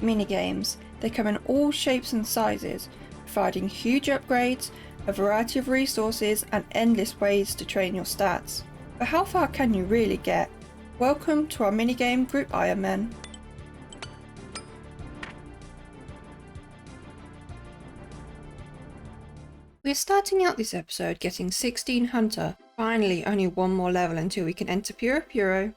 Minigames. They come in all shapes and sizes, providing huge upgrades, a variety of resources and endless ways to train your stats. But how far can you really get? Welcome to our minigame group Ironman. We're starting out this episode getting 16 Hunter, finally only one more level until we can enter Puro.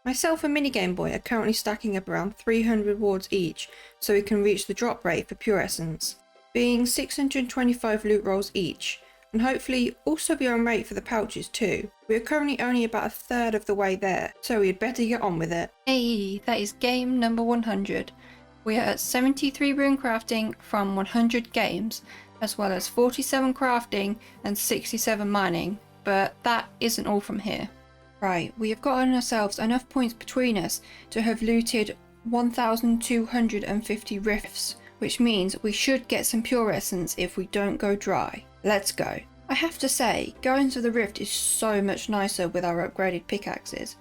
Myself and Minigame Boy are currently stacking up around 300 rewards each so we can reach the drop rate for Pure Essence, being 625 loot rolls each, and hopefully also be on rate for the pouches too. We are currently only about a third of the way there, so we'd better get on with it. Hey, that is game number 100. We are at 73 Runecrafting from 100 games, as well as 47 crafting and 67 mining, but that isn't all from here. Right, we have gotten ourselves enough points between us to have looted 1,250 rifts, which means we should get some pure essence if we don't go dry. Let's go. I have to say, going to the rift is so much nicer with our upgraded pickaxes.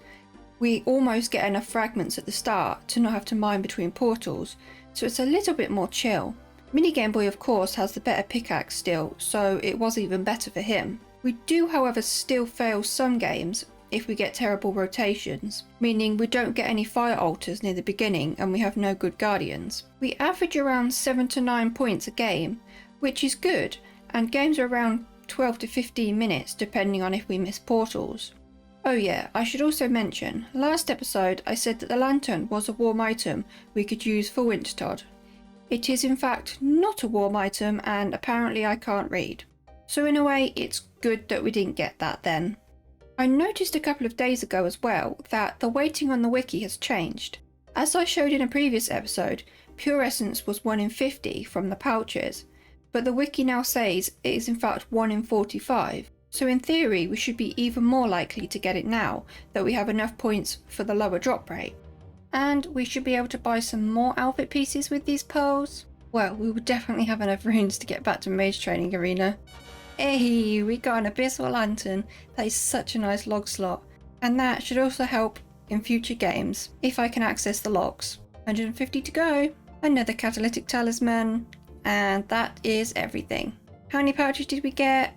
We almost get enough fragments at the start to not have to mine between portals, so it's a little bit more chill. Minigame Boy of course has the better pickaxe still, so it was even better for him. We do however still fail some games if we get terrible rotations, meaning we don't get any fire altars near the beginning and we have no good guardians. We average around 7 to 9 points a game, which is good, and games are around 12 to 15 minutes depending on if we miss portals. Oh yeah, I should also mention, last episode I said that the lantern was a warm item we could use for Wintertod. It is in fact not a warm item and apparently I can't read. So in a way it's good that we didn't get that then. I noticed a couple of days ago as well that the weighting on the wiki has changed. As I showed in a previous episode, pure essence was 1 in 50 from the pouches, but the wiki now says it is in fact 1 in 45. So in theory we should be even more likely to get it now that we have enough points for the lower drop rate. And we should be able to buy some more outfit pieces with these pearls. Well, we will definitely have enough runes to get back to Mage Training Arena. Hey, we got an Abyssal Lantern. That is such a nice log slot. And that should also help in future games, if I can access the logs. 150 to go. Another Catalytic Talisman. And that is everything. How many pouches did we get?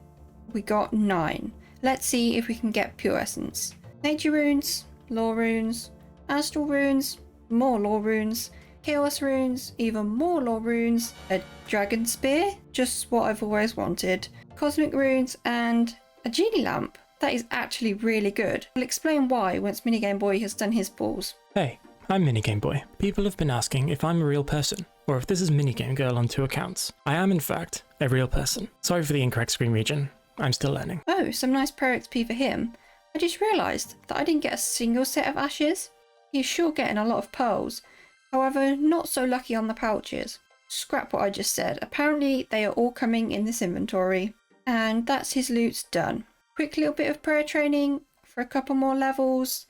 We got 9. Let's see if we can get Pure Essence. Nature Runes, Lore Runes, Astral Runes, more Lore Runes, Chaos Runes, even more Lore Runes, a Dragon Spear, just what I've always wanted, Cosmic Runes, and a Genie Lamp. That is actually really good. I'll explain why once Minigame Boy has done his pulls. Hey, I'm Minigame Boy. People have been asking if I'm a real person, or if this is Minigame Girl on 2 accounts. I am in fact a real person. Sorry for the incorrect screen region. I'm still learning. Oh, some nice Pro XP for him. I just realised that I didn't get a single set of ashes. He's sure getting a lot of pearls, however not so lucky on the pouches. Scrap what I just said, apparently they are all coming in this inventory. And that's his loot's done. Quick little bit of prayer training for a couple more levels,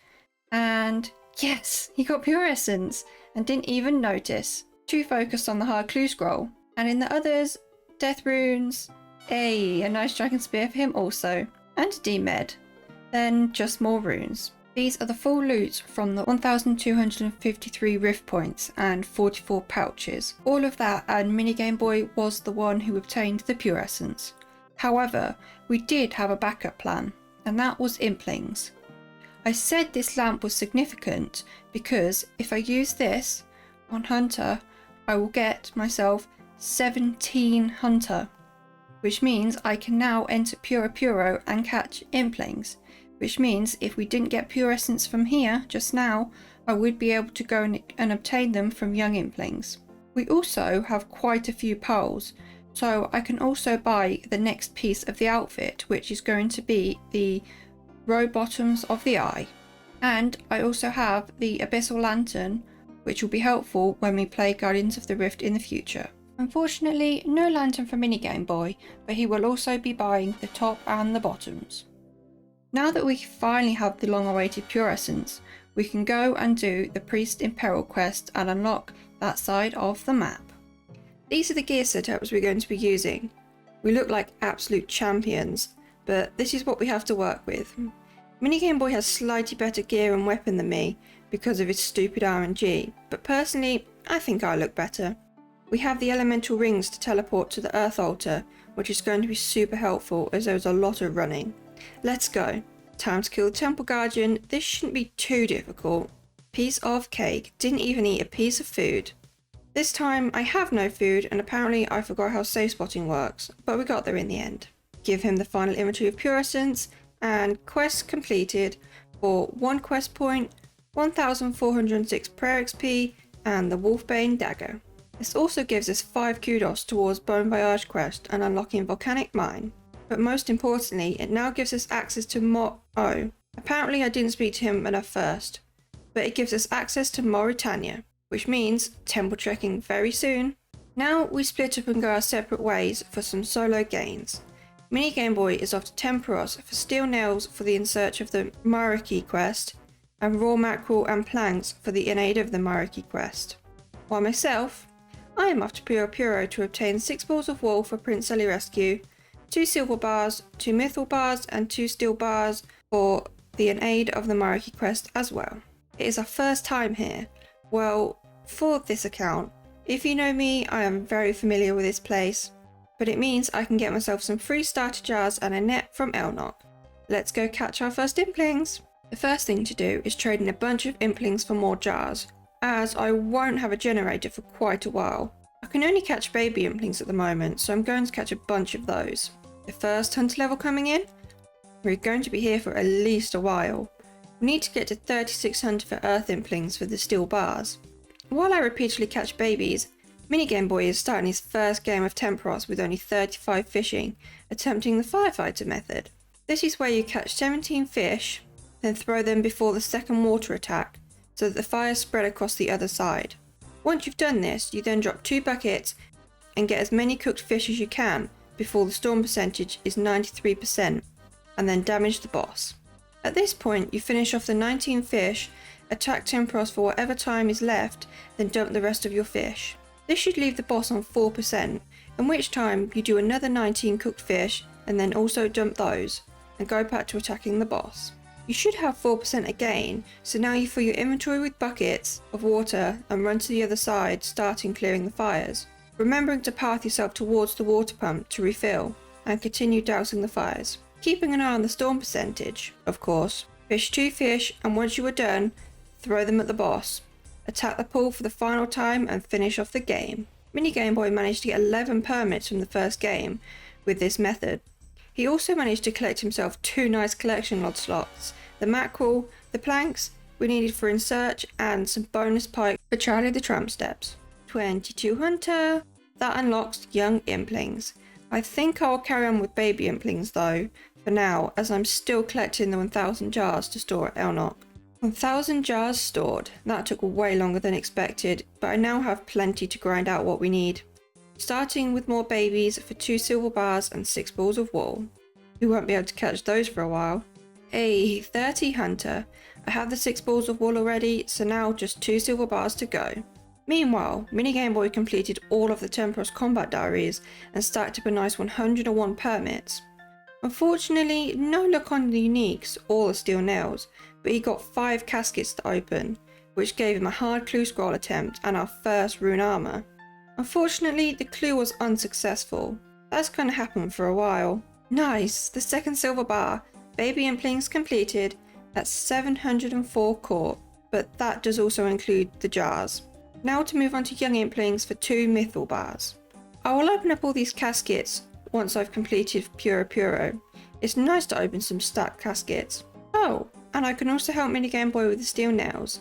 and yes, he got pure essence and didn't even notice. Too focused on the hard clue scroll, and in the others, death runes, a nice dragon spear for him also, and a D-med, then just more runes. These are the full loots from the 1,253 rift points and 44 pouches. All of that, and Minigame Boy was the one who obtained the pure essence. However, we did have a backup plan, and that was Implings. I said this lamp was significant because if I use this on Hunter, I will get myself 17 Hunter, which means I can now enter Puro and catch Implings. Which means if we didn't get pure essence from here just now, I would be able to go and obtain them from young Implings. We also have quite a few pearls, so I can also buy the next piece of the outfit, which is going to be the row bottoms of the eye. And I also have the Abyssal Lantern, which will be helpful when we play Guardians of the Rift in the future. Unfortunately, no lantern for Minigame Boy, but he will also be buying the top and the bottoms. Now that we finally have the long-awaited pure essence, we can go and do the Priest in Peril quest and unlock that side of the map. These are the gear setups we're going to be using. We look like absolute champions, but this is what we have to work with. Minigame Boy has slightly better gear and weapon than me, because of his stupid RNG, but personally, I think I look better. We have the elemental rings to teleport to the Earth altar, which is going to be super helpful as there's a lot of running. Let's go. Time to kill the Temple Guardian. This shouldn't be too difficult. Piece of cake. Didn't even eat a piece of food. This time I have no food, and apparently I forgot how safe spotting works, but we got there in the end. Give him the final inventory of pure essence, and quest completed for 1 quest point, 1406 prayer XP, and the Wolfbane dagger. This also gives us 5 kudos towards Bon Voyage quest and unlocking Volcanic Mine. But most importantly, it now gives us access to apparently I didn't speak to him enough first, but it gives us access to Morytania, which means temple trekking very soon. Now we split up and go our separate ways for some solo gains. Minigame Boy is off to Temperos for steel nails for the In Search of the Myreque quest, and raw mackerel and planks for the In Aid of the Myreque quest. While myself, I am off to Peril to obtain 6 balls of wool for Prince Ellie Rescue, 2 silver bars, 2 mithril bars, and 2 steel bars for the In Aid of the Myreque quest as well. It is our first time here. Well, for this account. If you know me, I am very familiar with this place, but it means I can get myself some free starter jars and a net from Elnock. Let's go catch our first implings. The first thing to do is trade in a bunch of implings for more jars, as I won't have a generator for quite a while. I can only catch baby implings at the moment, so I'm going to catch a bunch of those. The first hunter level coming in. We're going to be here for at least a while. We need to get to 3600 for earth implings for the steel bars. While I repeatedly catch babies, Minigame Boy is starting his first game of Temperos with only 35 fishing, attempting the firefighter method. This is where you catch 17 fish, then throw them before the second water attack, so that the fires spread across the other side. Once you've done this, you then drop 2 buckets and get as many cooked fish as you can before the storm percentage is 93%, and then damage the boss. At this point, you finish off the 19 fish, attack Temperos for whatever time is left, then dump the rest of your fish. This should leave the boss on 4%, in which time you do another 19 cooked fish and then also dump those, and go back to attacking the boss. You should have 4% again, so now you fill your inventory with buckets of water and run to the other side, starting clearing the fires, remembering to path yourself towards the water pump to refill, and continue dousing the fires. Keeping an eye on the storm percentage, of course. Fish 2 fish, and once you are done, throw them at the boss. Attack the pool for the final time and finish off the game. Minigame Boy managed to get 11 permits from the first game with this method. He also managed to collect himself 2 nice collection log slots, the mackerel, the planks we needed for In Search, and some bonus pike for Charlie the Tramp Steps. 22 hunter. That unlocks young implings. I think I'll carry on with baby implings though, for now, as I'm still collecting the 1000 jars to store at Elnock. 1000 jars stored. That took way longer than expected, but I now have plenty to grind out what we need. Starting with more babies for 2 silver bars and 6 balls of wool. We won't be able to catch those for a while. A 30 hunter. I have the 6 balls of wool already, so now just 2 silver bars to go. Meanwhile, Minigame Boy completed all of the Temperos combat diaries and stacked up a nice 101 permits. Unfortunately, no luck on the uniques or the steel nails, but he got 5 caskets to open, which gave him a hard clue scroll attempt and our first rune armor. Unfortunately, the clue was unsuccessful. That's gonna happen for a while. Nice, the second silver bar. Baby implings completed at 704 core, but that does also include the jars. Now to move on to young implings for 2 mithril bars. I will open up all these caskets once I've completed Puro. It's nice to open some stacked caskets. Oh, and I can also help Minigame Boy with the steel nails.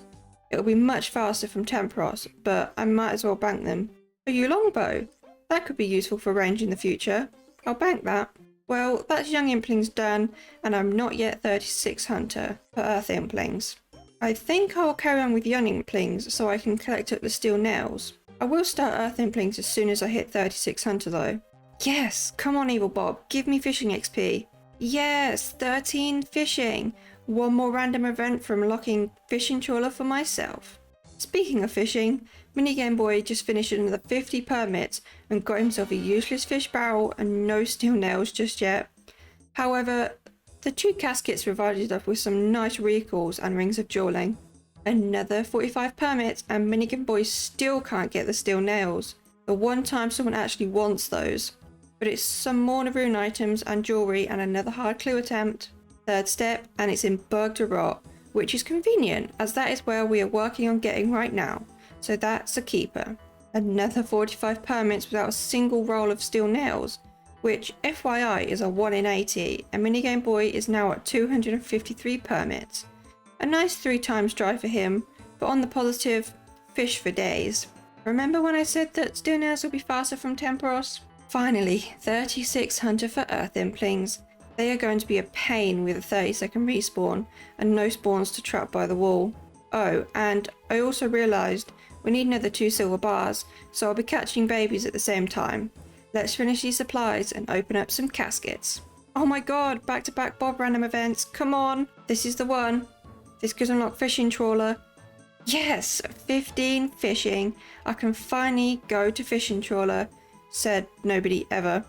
It'll be much faster from Temperos, but I might as well bank them. A longbow. That could be useful for range in the future. I'll bank that. Well, that's young implings done, and I'm not yet 36 hunter for earth implings. I think I'll carry on with young implings so I can collect up the steel nails. I will start earth implings as soon as I hit 36 hunter though. Yes, come on Evil Bob, give me fishing XP. Yes, 13 fishing. One more random event from unlocking fishing trawler for myself. Speaking of fishing, Minigame Boy just finished another 50 permits and got himself a useless fish barrel and no steel nails just yet. However, the 2 caskets provided us with some nice recalls and rings of dueling. Another 45 permits and Minigame Boy still can't get the steel nails. The one time someone actually wants those. But it's some more rune items and jewellery and another hard clue attempt. Third step, and it's in Bug to Rot, which is convenient as that is where we are working on getting right now. So that's a keeper. Another 45 permits without a single roll of steel nails, which FYI is a 1 in 80, and Minigame Boy is now at 253 permits. A nice 3 times dry for him, but on the positive, fish for days. Remember when I said that steel nails will be faster from Temporos? Finally, 36 Hunter for Earth Implings. They are going to be a pain with a 30-second respawn and no spawns to trap by the wall. Oh, and I also realised we need another 2 silver bars, so I'll be catching babies at the same time. Let's finish these supplies and open up some caskets. Oh my god, back-to-back Bob random events, come on! This is the one. This could unlock fishing trawler. Yes, 15 fishing. I can finally go to fishing trawler, said nobody ever.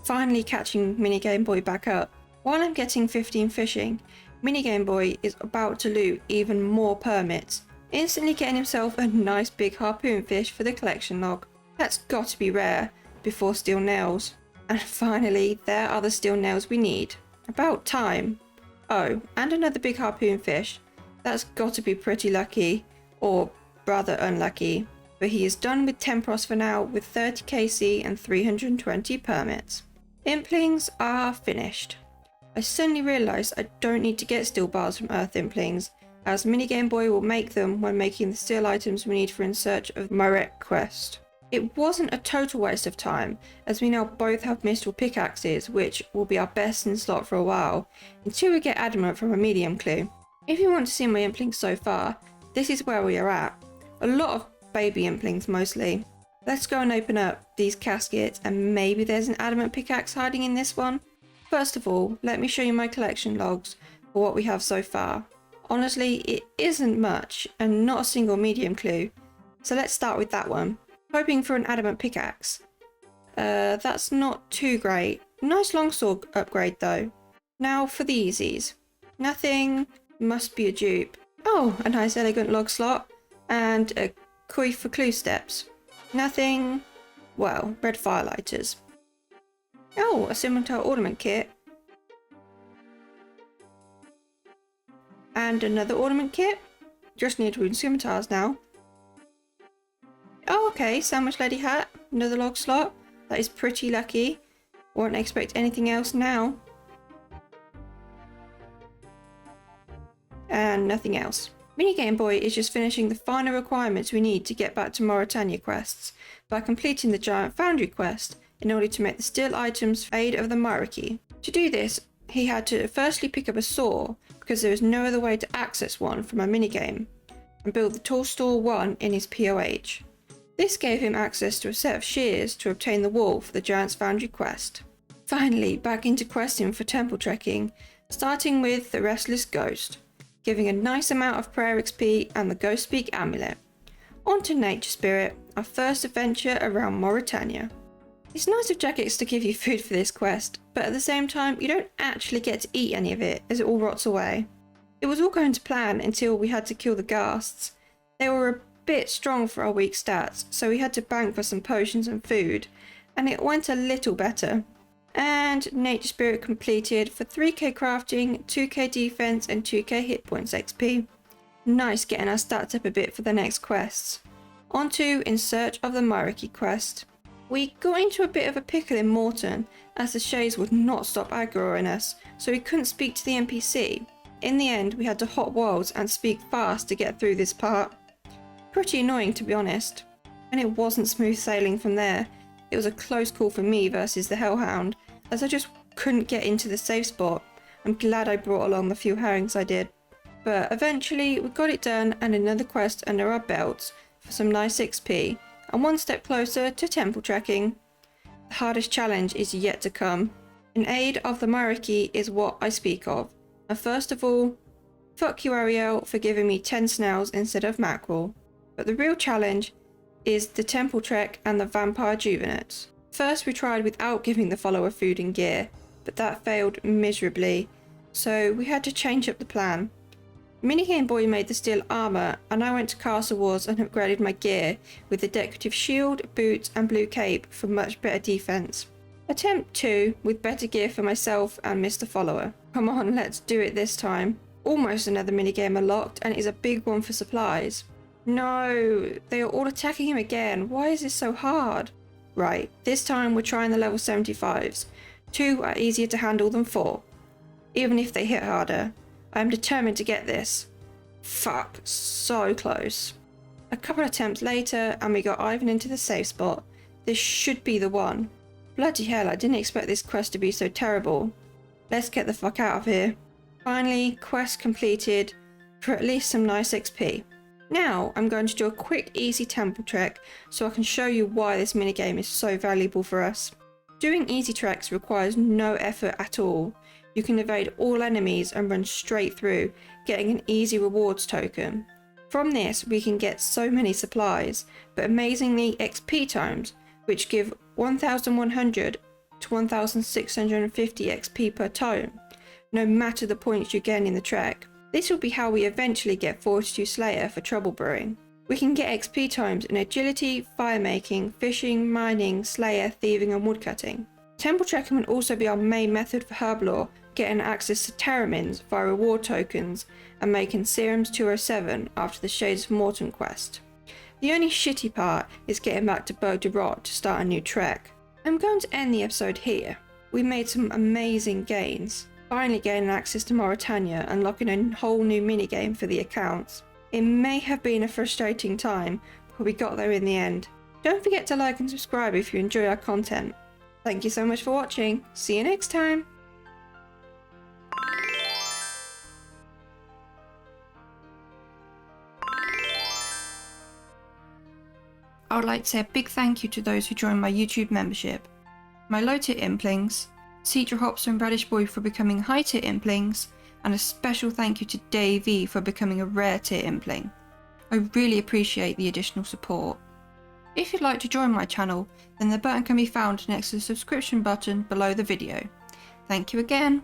Finally catching Minigame Boy back up. While I'm getting 15 fishing, Minigame Boy is about to loot even more permits, instantly getting himself a nice big harpoon fish for the collection log. That's got to be rare, before steel nails. And finally, there are the steel nails we need. About time. Oh, and another big harpoon fish. That's got to be pretty lucky, or rather unlucky. But he is done with Temporos for now with 30 KC and 320 permits. Implings are finished. I suddenly realised I don't need to get steel bars from Earth Implings, as Minigame Boy will make them when making the steel items we need for In Search of Myreque quest. It wasn't a total waste of time, as we now both have Mistral pickaxes, which will be our best in slot for a while, until we get adamant from a medium clue. If you want to see my Implings so far, this is where we are at. A lot of baby Implings mostly. Let's go and open up these caskets, and maybe there's an adamant pickaxe hiding in this one. First of all, let me show you my collection logs for what we have so far. Honestly, it isn't much, and not a single medium clue, so let's start with that one. Hoping for an adamant pickaxe. That's not too great. Nice longsword upgrade though. Now for the easies. Nothing. Must be a dupe. Oh, a nice elegant log slot. And a koi for clue steps. Nothing. Well, red firelighters. Oh, a scimitar ornament kit. And another ornament kit. Just need rune scimitars now. Oh, okay, sandwich lady hat, another log slot. That is pretty lucky. Won't expect anything else now. And nothing else. Minigame Boy is just finishing the final requirements we need to get back to Morytania quests by completing the giant foundry quest in order to make the steel items for aid of the Myreque. To do this, he had to firstly pick up a saw because there was no other way to access one from a minigame, and build the tool store 1 in his POH. This gave him access to a set of shears to obtain the wool for the Giant's Foundry quest. Finally, back into questing for temple trekking, starting with the Restless Ghost, giving a nice amount of prayer XP and the Ghost Speak amulet. On to Nature Spirit, our first adventure around Morytania. It's nice of jackets to give you food for this quest, but at the same time you don't actually get to eat any of it as it all rots away. It was all going to plan until we had to kill the ghasts. They were a bit strong for our weak stats, so we had to bank for some potions and food, and it went a little better. And Nature Spirit completed for 3k crafting, 2k defense and 2k hit points XP. Nice getting our stats up a bit for the next quests. On to In Search of the Myreque quest. We got into a bit of a pickle in Morton as the Shays would not stop aggroing us, so we couldn't speak to the NPC. In the end, we had to hot worlds and speak fast to get through this part. Pretty annoying to be honest, and it wasn't smooth sailing from there. It was a close call for me versus the Hellhound, as I just couldn't get into the safe spot. I'm glad I brought along the few herrings I did. But eventually we got it done and another quest under our belts for some nice XP, and one step closer to temple trekking. The hardest challenge is yet to come. In aid of the Myreque is what I speak of. And first of all, fuck you Ariel for giving me 10 snails instead of mackerel. But the real challenge is the temple trek and the vampire juvenates. First we tried without giving the follower food and gear, but that failed miserably, so we had to change up the plan. Minigame Boy made the steel armour, and I went to Castle Wars and upgraded my gear with the decorative shield, boots and blue cape for much better defense. Attempt 2 with better gear for myself and Mr. Follower. Come on, let's do it this time. Almost another minigame unlocked, and it is a big one for supplies. No, they are all attacking him again. Why is this so hard? Right, this time we're trying the level 75s. 2 are easier to handle than 4. Even if they hit harder. I am determined to get this. Fuck, so close. A couple attempts later and we got Ivan into the safe spot. This should be the one. Bloody hell, I didn't expect this quest to be so terrible. Let's get the fuck out of here. Finally, quest completed for at least some nice XP. Now I'm going to do a quick easy temple trek so I can show you why this minigame is so valuable for us. Doing easy treks requires no effort at all. You can evade all enemies and run straight through, getting an easy rewards token. From this we can get so many supplies, but amazingly XP times, which give 1100 to 1650 XP per tome, no matter the points you gain in the trek. This will be how we eventually get 42 Slayer for trouble brewing. We can get XP times in agility, firemaking, fishing, mining, slayer, thieving and woodcutting. Temple trekking will also be our main method for herblore, getting access to Terramins via reward tokens and making Serums 207 after the Shades of Morton quest. The only shitty part is getting back to Berg de Rot to start a new trek. I'm going to end the episode here. We made some amazing gains, finally gaining access to Morytania and unlocking a whole new minigame for the accounts. It may have been a frustrating time, but we got there in the end. Don't forget to like and subscribe if you enjoy our content. Thank you so much for watching. See you next time. I would like to say a big thank you to those who joined my YouTube membership. My low tier implings, Cedra Hops and Radish Boy for becoming high tier implings, and a special thank you to Dave E for becoming a rare tier impling. I really appreciate the additional support. If you'd like to join my channel, then the button can be found next to the subscription button below the video. Thank you again.